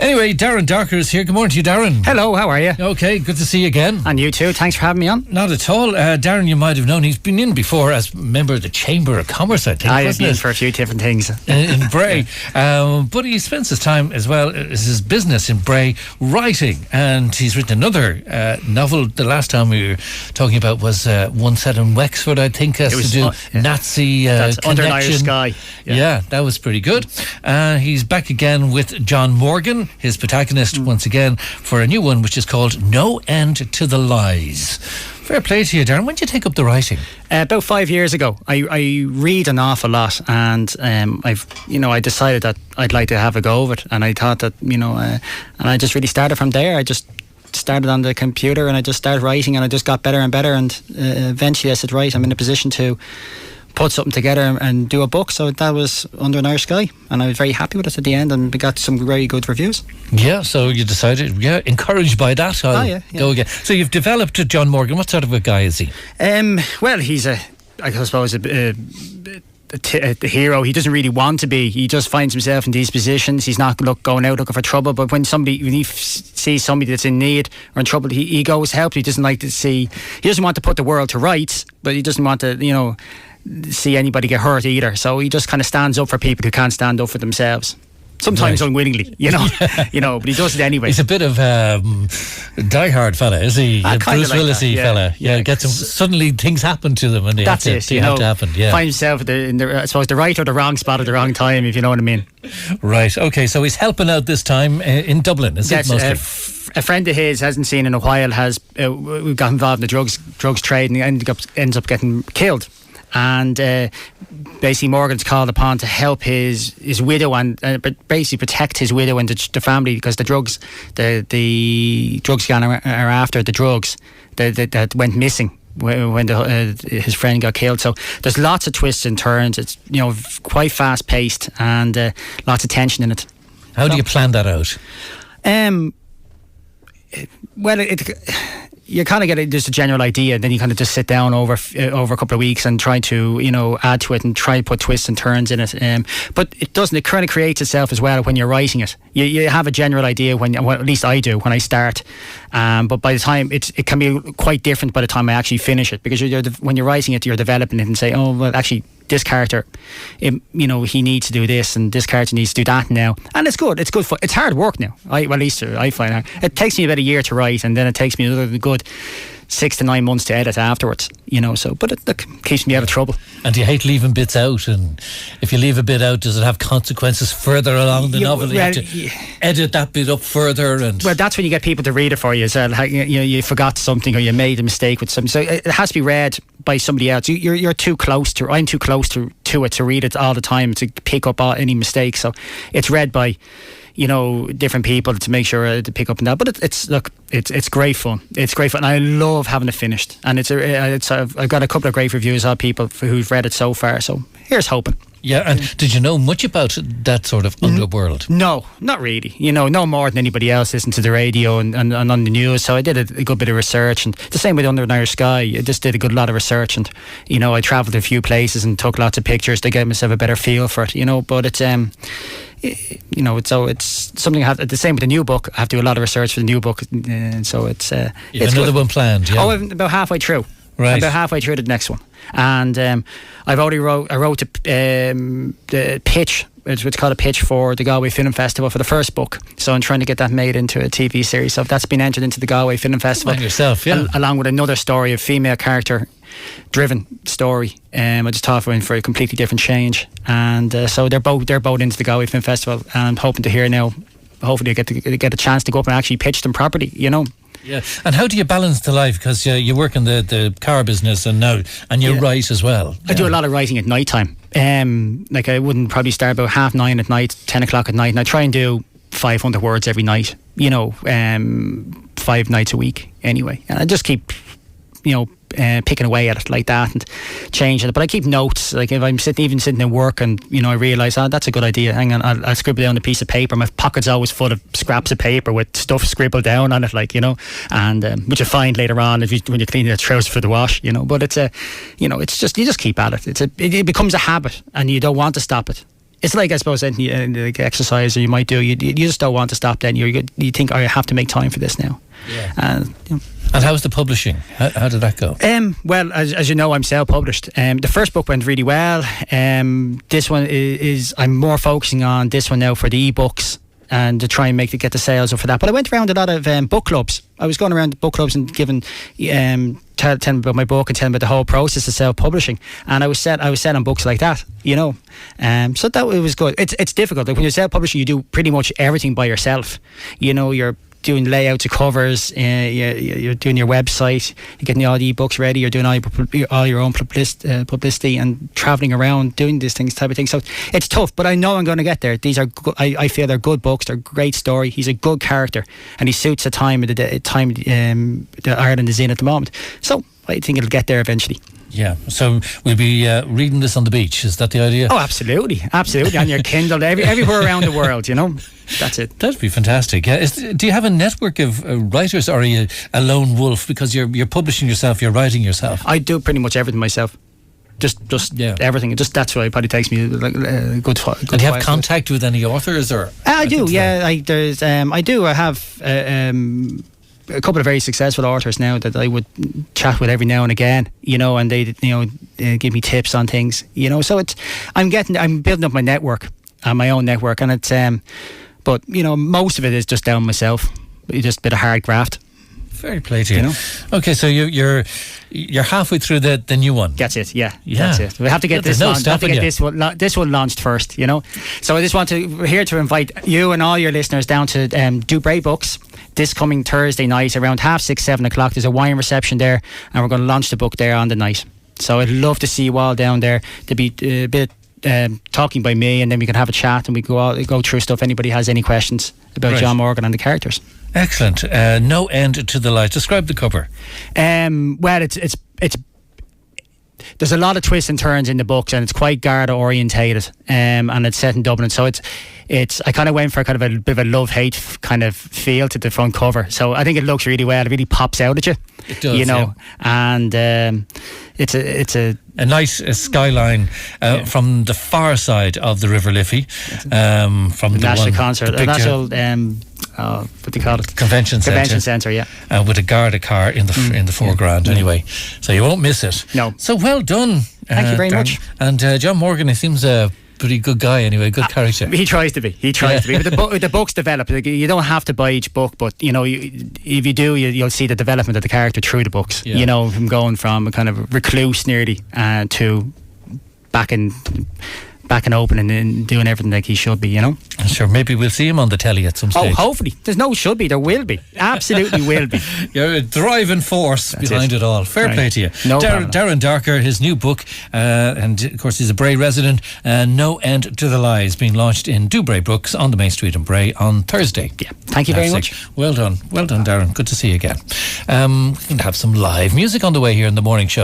Anyway, Darren Darker is here. Good morning to you, Darren. Hello, how are you? Okay, good to see you again. And you too, thanks for having me on. Not at all. Darren, you might have known, he's been in before as member of the Chamber of Commerce, I think. I've been for a few different things. In Bray. But he spends his time as well as his business in Bray writing. And he's written another novel. The last time we were talking about was one set in Wexford, I think, has to do Nazi That's connection. Under an Irish Sky. Yeah, that was pretty good. He's back again with John Morgan, his protagonist, once again, for a new one which is called No End to the Lies. Fair play to you, Darren. When did you take up the writing? About 5 years ago. I read an awful lot, and I decided that I'd like to have a go of it, and I thought that, and I just really started from there. I just started on the computer and I just started writing, and I just got better and better, and eventually I said, right, I'm in a position to put something together and do a book. So that was Under an Irish Sky, and I was very happy with it at the end, and we got some very good reviews. Yeah, so you decided, encouraged by that, I'll go again. So you've developed John Morgan. What sort of a guy is he? Well, he's a hero. He doesn't really want to be. He just finds himself in these positions. He's not going out looking for trouble, but when he sees somebody that's in need or in trouble, he goes help. He doesn't like to see. He doesn't want to put the world to rights, but he doesn't want to, see anybody get hurt either. So he just kind of stands up for people who can't stand up for themselves. Sometimes unwillingly, but he does it anyway. He's a bit of a diehard fella, is he? A Bruce Willis-y fella. Gets him, suddenly things happen to them, and they have to happen. Yeah, finds himself in the right or the wrong spot at the wrong time, if you know what I mean. Right. Okay. So he's helping out this time in Dublin. Is it mostly? A friend of his hasn't seen in a while got involved in the drugs trade, and ends up getting killed. And basically Morgan's called upon to help his widow and basically protect his widow and the family, because the drugs gang are after the drugs that went missing when his friend got killed. So there's lots of twists and turns. It's quite fast paced, and lots of tension in it. How do you plan that out? You kind of get just a general idea, and then you kind of just sit down over a couple of weeks and try to add to it and try to put twists and turns in it. But it doesn't. It kind of creates itself as well when you're writing it. You have a general idea at least I do when I start. But by the time it can be quite different by the time I actually finish it, because when you're writing it, you're developing it and say, oh well, actually, this character, he needs to do this, and this character needs to do that now. And it's good. It's good for. It's hard work now. At least I find it takes me about a year to write, and then it takes me another good 6 to 9 months to edit afterwards. But it keeps me out of trouble. And do you hate leaving bits out? And if you leave a bit out, does it have consequences further along the novel? You have to edit that bit up further. Well, that's when you get people to read it for you. So you forgot something, or you made a mistake with something. So it has to be read by somebody else. You're too close to. I'm too close to it to read it all the time to pick up any mistakes. So it's read by different people to make sure to pick up on that. But it's great fun. It's great fun. And I love having it finished. And I've got a couple of great reviews of people who've read it so far. So here's hoping. Yeah, and did you know much about that sort of underworld? No, not really. No more than anybody else. Listen to the radio and on the news. So I did a good bit of research, and the same with Under an Irish Sky. I just did a good lot of research, and I travelled a few places and took lots of pictures to get myself a better feel for it. But it's it's something I have. The same with the new book. I have to do a lot of research for the new book, and so it's another one planned. Yeah. I'm about halfway through. Right. I'm about halfway through the next one, and I wrote the pitch. It's what's called a pitch for the Galway Film Festival for the first book. So I'm trying to get that made into a TV series. So that's been entered into the Galway Film Festival. Yourself, yeah. Along with another story, a female character-driven story. I just thought we went for a completely different change, and so they're both into the Galway Film Festival, and I'm hoping to hear now. Hopefully, I get a chance to go up and actually pitch them properly. Yeah, and how do you balance the life? Because you work in the car business and you write as well. I do a lot of writing at night time. I wouldn't probably start about 9:30 at night, 10 o'clock at night, and I try and do 500 words every night. 5 nights a week anyway, and I just keep picking away at it like that and changing it. But I keep notes. Like if I'm sitting in work and I realise that's a good idea, hang on, I'll scribble down a piece of paper. My pocket's always full of scraps of paper with stuff scribbled down on it, and which you find later on when you're cleaning the trousers for the wash. But it's it's just you just keep at it. It becomes a habit, and you don't want to stop it. It's like, I suppose, like exercise, or you might do. You just don't want to stop. Then you think, I have to make time for this now. Yeah. You know. And how's the publishing? How did that go? Well, as you know, I'm self-published. The first book went really well. This one is I'm more focusing on this one now for the ebooks, and to try and get the sales up for that. But I went around a lot of book clubs. I was going around book clubs and giving telling about my book and telling about the whole process of self-publishing. And I was selling books like that, you know. So that it was good. It's difficult. Like when you're self-publishing, you do pretty much everything by yourself. You know, you're doing layouts of covers, you're doing your website, you're getting all the ebooks ready, you're doing all your own publicity and travelling around doing these things, type of thing. So it's tough, but I know I'm going to get there. These are I feel they're good books. They're a great story. He's a good character, and he suits the time that Ireland is in at the moment. So I think it'll get there eventually. Yeah, so we'll be reading this on the beach. Is that the idea? Oh, absolutely, on your Kindle, everywhere around the world. You know, that's it. That'd be fantastic. Do you have a network of writers, or are you a lone wolf because you're publishing yourself, you're writing yourself? I do pretty much everything myself. Just everything. Just that's why it probably takes me a good. And do you have contact with any authors, or? I do. Yeah, I do. I have. A couple of very successful authors now that I would chat with every now and again, you know, and they, you know, give me tips on things, you know. So I'm building up my network, my own network, and it's but you know, most of it is just down myself, just a bit of hard graft. Very play to you. You know? Okay, so you're halfway through the new one. That's it. Yeah. That's it. We have to get this one launched first. You know. So I just want to invite you and all your listeners down to Dubray Books this coming Thursday night around 6:30, 7 o'clock. There's a wine reception there, and we're going to launch the book there on the night. So I'd love to see you all down there, to be a bit talking by me, and then we can have a chat and we go through stuff. Anybody has any questions about John Morgan and the characters? Excellent. No end to the light. Describe the cover. Well, it's there's a lot of twists and turns in the books, and it's quite Garda orientated, and it's set in Dublin. So it's I kind of went for kind of a bit of a love-hate kind of feel to the front cover. So I think it looks really well. It really pops out at you. It does, you know, and it's a nice skyline from the far side of the River Liffey, from the National Concert, the National what do you call it? Convention Centre, yeah. With a Garda car in the foreground, anyway. So you won't miss it. No. So well done. Thank you very much. And John Morgan, he seems a pretty good guy anyway, good character. He tries to be. But the books develop. Like, you don't have to buy each book, but you know, if you do, you'll see the development of the character through the books. Yeah. You know, him going from a kind of recluse nearly to back and open and doing everything like he should be, you know. Sure, maybe we'll see him on the telly at some stage. Oh, hopefully. There's no should be, there will be. Absolutely will be. You're a driving force behind it all. Fair play to you. No Darren Darker, his new book, and of course he's a Bray resident, No End to the Lies, being launched in Dubray Books on the main street in Bray on Thursday. Yeah, thank you very much. Well done, Darren. Good to see you again. We can have some live music on the way here in the morning show.